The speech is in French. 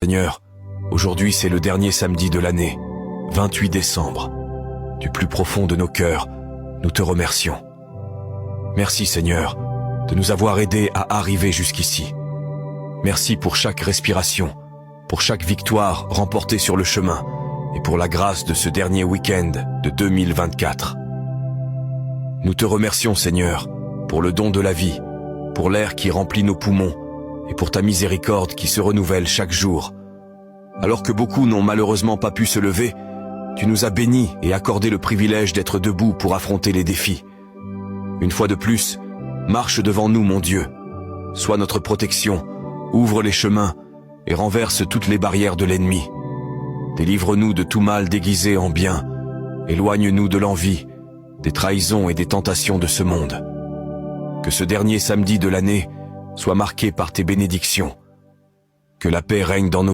Seigneur, aujourd'hui c'est le dernier samedi de l'année, 28 décembre. Du plus profond de nos cœurs, nous te remercions. Merci Seigneur, de nous avoir aidés à arriver jusqu'ici. Merci pour chaque respiration, pour chaque victoire remportée sur le chemin et pour la grâce de ce dernier week-end de 2024. Nous te remercions Seigneur, pour le don de la vie, pour l'air qui remplit nos poumons et pour ta miséricorde qui se renouvelle chaque jour. Alors que beaucoup n'ont malheureusement pas pu se lever, tu nous as bénis et accordé le privilège d'être debout pour affronter les défis. Une fois de plus, marche devant nous mon Dieu. Sois notre protection, ouvre les chemins et renverse toutes les barrières de l'ennemi. Délivre-nous de tout mal déguisé en bien, éloigne-nous de l'envie, des trahisons et des tentations de ce monde. Que ce dernier samedi de l'année soit marqué par tes bénédictions. Que la paix règne dans nos